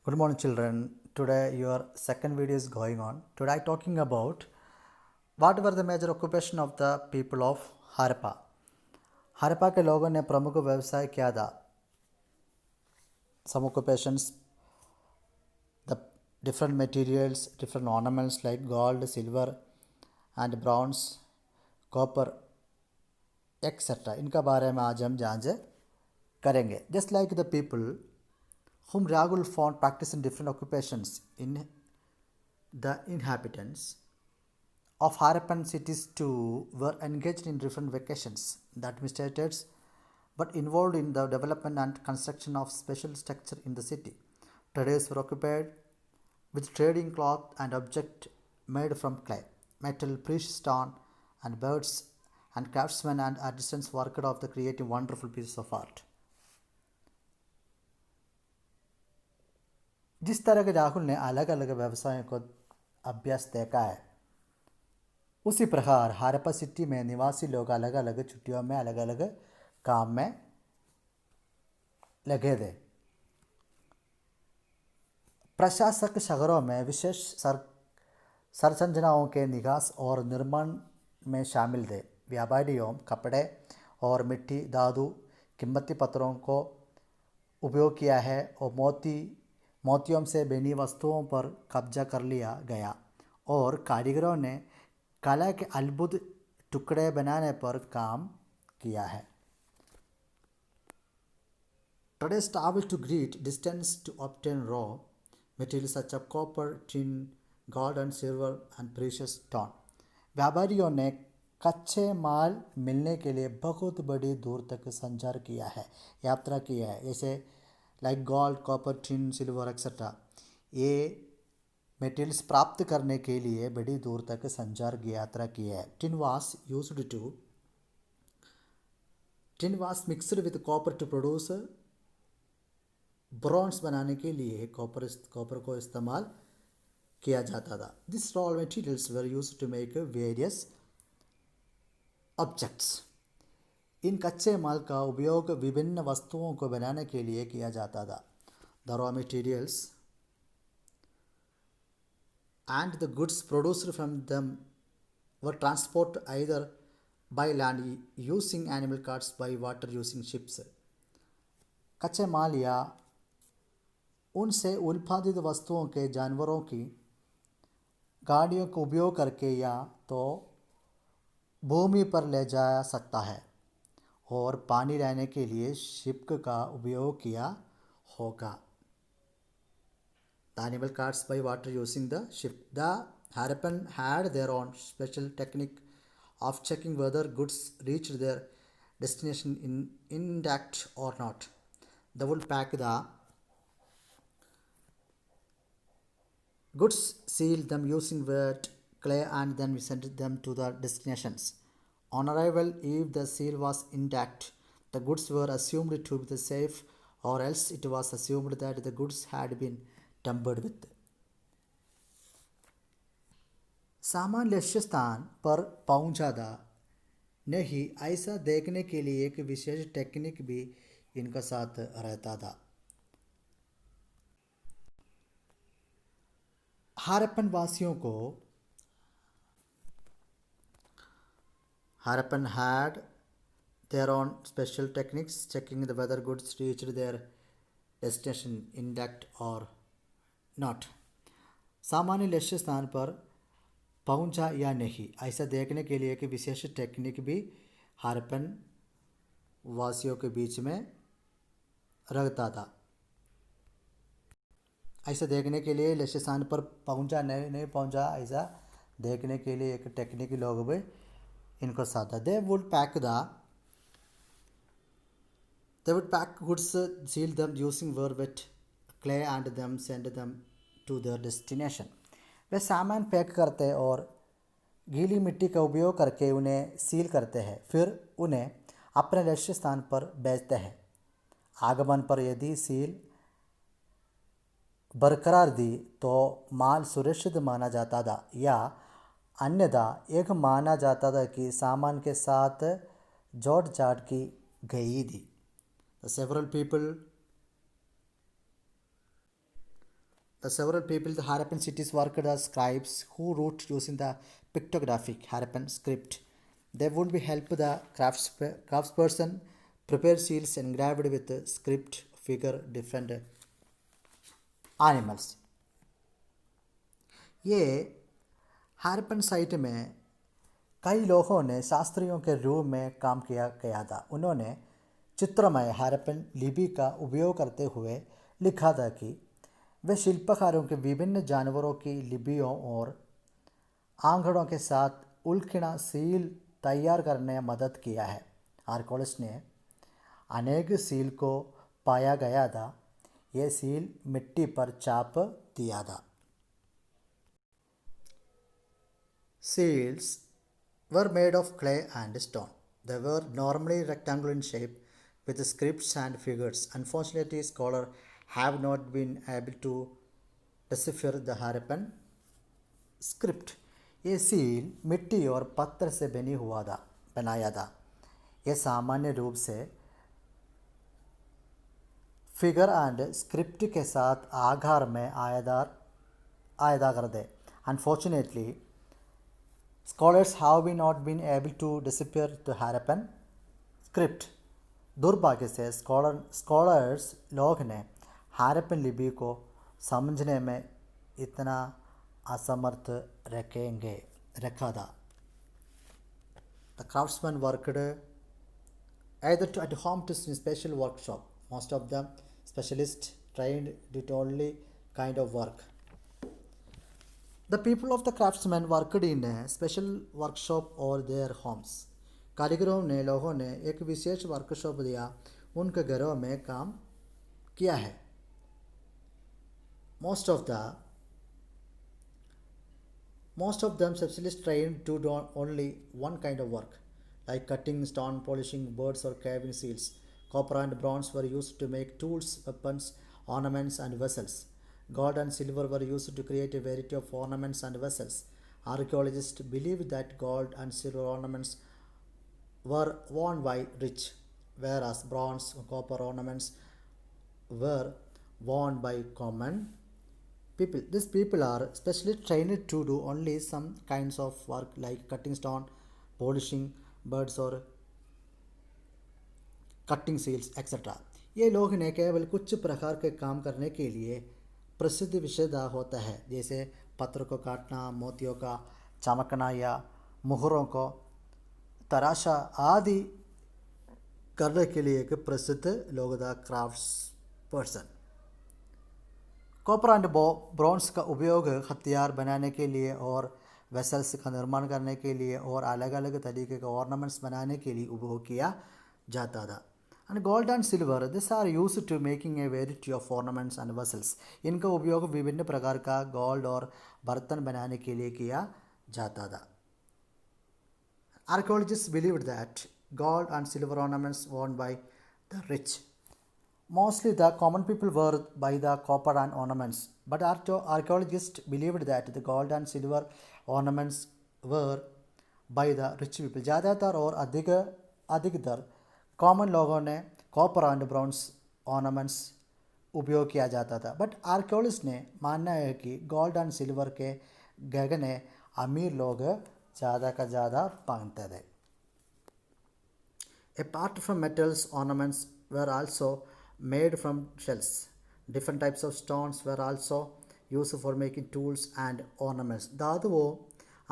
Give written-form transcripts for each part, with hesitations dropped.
Good morning, children. Today your second video is going on. Today I talking about what were the major occupation of the people of Harappa. Harappa के लोगों ने प्रमुख व्यवसाय क्या था? Some occupations, the different materials, different ornaments like gold, silver, and bronze, copper, etc. इनका बारे में आज हम जांच करेंगे. Just like the people whom Rahul found practicing different occupations in the inhabitants of Harappan cities too were engaged in different vocations that administrators but involved in the development and construction of special structure in the city. Traders were occupied with trading cloth and objects made from clay, metal, precious stone, and birds, and craftsmen and artisans worked of the creating wonderful pieces of art. जिस तरह के राहुल ने अलग अलग व्यवसायों को अभ्यास देखा है उसी प्रकार हड़प्पा सिटी में निवासी लोग अलग अलग छुट्टियों में अलग अलग काम में लगे थे. प्रशासक शहरों में विशेष संरचनाओं के निकास और निर्माण में शामिल थे. व्यापारियों कपड़े और मिट्टी धातु कीमती पत्थरों को उपयोग किया है और मोतियों से बनी वस्तुओं पर कब्जा कर लिया गया और कारीगरों ने कला के अद्भुत टुकड़े बनाने पर काम किया है. Traders traveled to great distance to obtain raw materials such as copper, tin, gold and silver and precious stone. व्यापारियों ने कच्चे माल मिलने के लिए बहुत बड़ी दूर तक संचार किया है, यात्रा की है, जैसे like gold, copper, tin, silver etcetera. ये मटेरियल्स प्राप्त करने के लिए बड़ी दूर तक संचार की यात्रा की है. Tin was mixed with copper to produce bronze बनाने के लिए कॉपर को इस्तेमाल किया जाता था. This raw materials were used to make various objects. इन कच्चे माल का उपयोग विभिन्न वस्तुओं को बनाने के लिए किया जाता था. The raw materials and the goods produced from them were transported either by land using animal carts, by water using ships. कच्चे माल या उनसे उत्पादित वस्तुओं के जानवरों की गाड़ियों का उपयोग करके या तो भूमि पर ले जाया सकता है और पानी रहने के लिए शिप का उपयोग किया होगा. The animal carts by water using the ship. The Harappan had their own special technique of checking whether goods reached their destination intact or not. They would pack the goods, seal them using wet clay and then send them to the destinations. On arrival, if the seal was intact, the goods were assumed to be safe, or else it was assumed that the goods had been tampered with. सामान लक्ष्य स्थान पर पहुंचा था नहीं, ऐसा देखने के लिए एक विशेष टेक्निक भी इनका साथ रहता था. हड़प्पन वासियों को Harappan had their own special techniques checking the whether goods reached their destination intact or not. सामान्य लक्ष्य स्थान पर पहुंचा या नहीं, ऐसा देखने के लिए एक विशेष टेक्निक भी हड़प्पन वासियों के बीच में रहता था. ऐसा देखने के लिए लक्ष्य स्थान पर पहुंचा नहीं पहुंचा, ऐसा देखने के लिए एक टेक्निक लोग भी इनको साथ था. They would pack goods, seal them using wet clay and then send them to their destination. वे सामान पैक करते और गीली मिट्टी का उपयोग करके उन्हें सील करते हैं, फिर उन्हें अपने लक्ष्य स्थान पर भेजते हैं. आगमन पर यदि सील बरकरार दी तो माल सुरक्षित माना जाता था या अन्यथा एक माना जाता था कि सामान के साथ जोड़ जाड़ की गई थी. Several people The several people in the Harappan cities worked as scribes who wrote using the pictographic Harappan script. They would be help the craftsperson prepare seals engraved with the script figure different animals. ये हारपन site में कई लोगों ने शास्त्रियों के रूप में काम किया गया था। उन्होंने चित्रमय हारपन लिपि का उपयोग करते हुए लिखा था कि वे शिल्पकारों के विभिन्न जानवरों की लिपियों और आंकड़ों के साथ उल्खिना सील तैयार करने में मदद किया है। आर्कोलॉजिस्ट ने अनेक सील को पाया गया था। ये सील मिट्टी पर छाप दिया था। Seals were made of clay and stone. They were normally rectangular in shape with scripts and figures. Unfortunately, scholars have not been able to decipher the Harappan script. ये सील मिट्टी और पत्थर से बनाया था। ये सामान्य रूप से फिगर एंड स्क्रिप्ट के साथ आकार में आयदा कर दे। Unfortunately, scholars have not been able to decipher the Harappan script. दुर्भाग्य से स्कॉलर्स लोग ने हारप्पन लिपि को समझने में इतना असमर्थ रखा था। The craftsmen worked either at home to in special workshop. Most of them specialists trained did only kind of work. The people of the craftsmen worked in a special workshop or their homes. कारीगरों ने लोगों ने एक विशेष workshop दिया, उनके घरों में काम किया है। Most of them specialists trained to do only one kind of work, like cutting, stone polishing, birds or carving seals. Copper and bronze were used to make tools, weapons, ornaments and vessels. Gold and silver were used to create a variety of ornaments and vessels. Archaeologists believe that gold and silver ornaments were worn by rich, whereas bronze and copper ornaments were worn by common people. These people are specially trained to do only some kinds of work like cutting stone, polishing birds or cutting seals etcetera. ये लोग ने केवल कुछ प्रकार के काम करने के लिए प्रसिद्ध विषयदा होता है, जैसे पत्थर को काटना, मोतियों का चमकना या मुहरों को तराशा आदि करने के लिए एक प्रसिद्ध लोग the crafts person. Copper and bronze का उपयोग हथियार बनाने के लिए और वेसल्स का निर्माण करने के लिए और अलग अलग तरीके के ऑर्नामेंट्स बनाने के लिए उपयोग किया जाता था। And gold and silver this are used to making a variety of ornaments and vessels. इनका उपयोग विभिन्न प्रकार का गोल्ड और बर्तन बनाने के लिए किया जाता था। Archaeologists believed that gold and silver ornaments worn by the rich. Mostly the common people were by the copper and ornaments, but archaeologists believed that the gold and silver ornaments were by the rich people. ज़्यादातर और अधिकतर common लोगों ने copper and bronze ornaments उपयोग किया जाता था, but archaeologist ने मानना है कि गोल्ड एंड सिल्वर के गहने अमीर लोग ज़्यादा का ज़्यादा पहनते थे। Apart from metals, ornaments were also made from shells. Different types of stones were also used for making tools and ornaments. धातुओं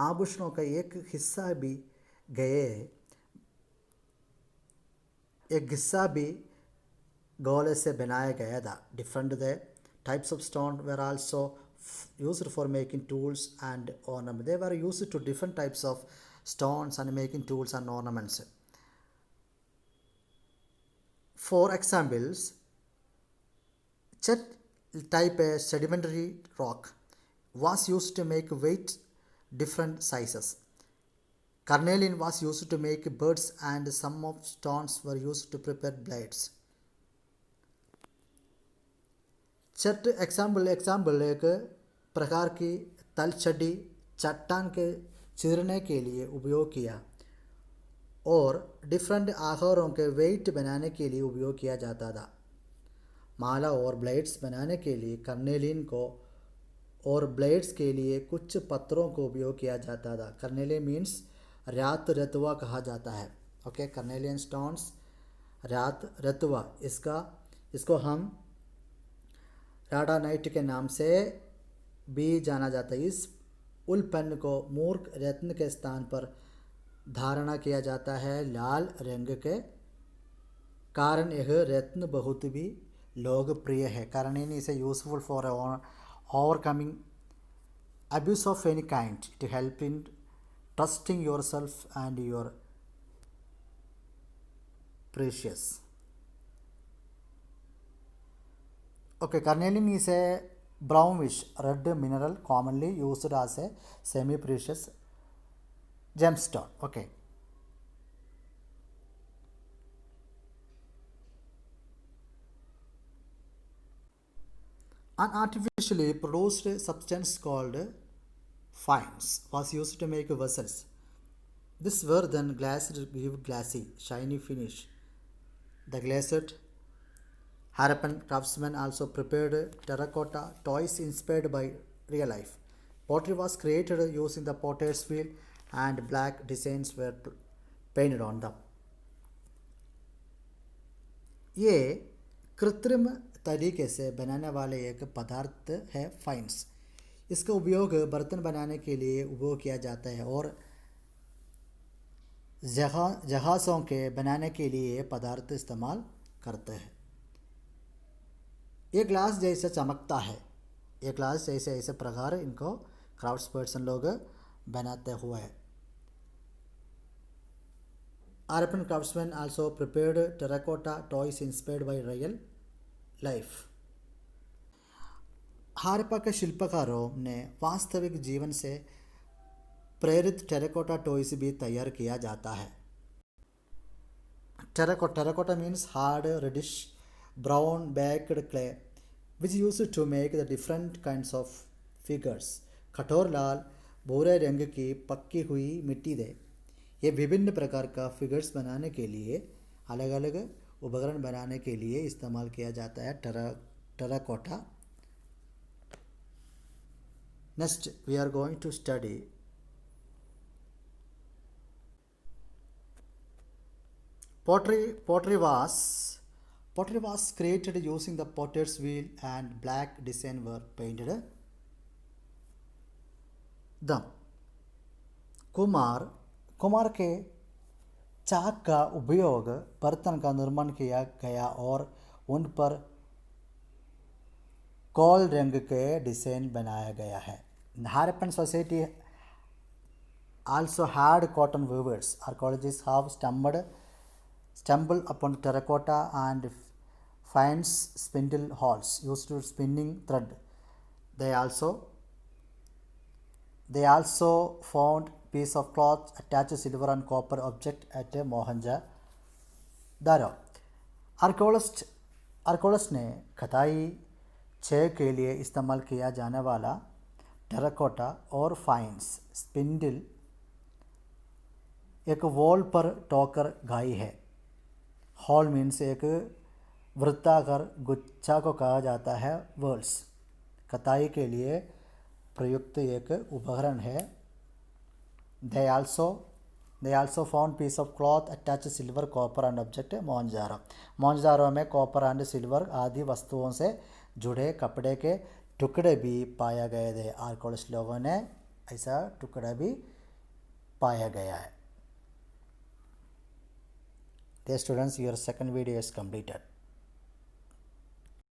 आभूषणों का एक हिस्सा भी गोले से बनाया गया था। Different types of stone were also used for making tools and ornaments. They were used to different types of stones and making tools and ornaments. For examples, chet type a sedimentary rock was used to make weight different sizes. Carnelian was used to make birds and some of stones were used to prepare blades. चट example एक प्रकार की तलछड़ी चट्टान के चीरने के लिए उपयोग किया और डिफरेंट आकारों के वेट बनाने के लिए उपयोग किया जाता था। माला और ब्लेड्स बनाने के लिए कर्नेलिन को और ब्लेड्स के लिए कुछ पत्थरों को उपयोग किया जाता था। कर्नेलियन मीन्स रात रतुआ कहा जाता है। ओके, कर्नेलियन स्टोन्स रात रतुआ, इसको हम राडानाइट के नाम से भी जाना जाता है। इस उल्पन्न को मूर्ख रत्न के स्थान पर धारणा किया जाता है। लाल रंग के कारण यह रत्न बहुत भी लोकप्रिय है। Carnelian is useful for overcoming abuse of any kind. It help in trusting yourself and your precious. Okay, carnelian is a brownish red mineral commonly used as a semi-precious gemstone. Okay. An artificially produced substance called fines was used to make vessels. This were then glazed to give glassy, shiny finish. The glazed Harappan craftsmen also prepared terracotta toys inspired by real life. Pottery was created using the potter's wheel and black designs were painted on them. ये कृत्रिम तरीके से बनाने वाले एक पदार्थ है fines. इसका उपयोग बर्तन बनाने के लिए उपयोग किया जाता है और जहाज़ों के बनाने के लिए पदार्थ इस्तेमाल करते हैं। ये ग्लास जैसे चमकता है, ये ग्लास जैसे ऐसे प्रकार इनको क्राफ्ट्स पर्सन लोग बनाते हुए हैं। Harappan craftsmen also prepared terracotta toys inspired by real life. Harappa के शिल्पकारों ने वास्तविक जीवन से प्रेरित टेराकोटा टॉयज भी तैयार किया जाता है। Terracotta means hard, reddish, brown baked clay, which used to make the different kinds of figures. कठोर लाल भूरे रंग की पक्की हुई मिट्टी दे ये विभिन्न प्रकार का फिगर्स बनाने के लिए, अलग अलग उपकरण बनाने के लिए इस्तेमाल किया जाता है terracotta. Next we are going to study pottery. Pottery was created using the potter's wheel and black design were painted them. Kumar के चाक का उपयोग बर्तन का निर्माण किया गया और उन पर कोल रंग के डिज़ाइन बनाया गया है। Harappan society also had cotton weavers. Archaeologists have stumbled upon terracotta and finds spindle holes used for spinning thread. They also found piece of cloth attached silver and copper object at Mohenjo-daro. Archaeologist ने खताई छः के लिए इस्तेमाल किया जाने वाला terracotta और fines spindle एक वॉल पर टोकर गाई है। हॉल मीन्स एक वृत्ताकार गुच्छा को कहा जाता है। वर्ल्स कताई के लिए प्रयुक्त एक उपकरण है। They also found piece of cloth attached silver, copper and object मोहनजारो। मोहनजारो में कॉपर एंड सिल्वर आदि वस्तुओं से जुड़े कपड़े के टुकड़े भी पाया गए थे। आर्कोलॉजिस्ट लोगों ने ऐसा टुकड़ा भी पाया गया है। Dear students, your second video is completed.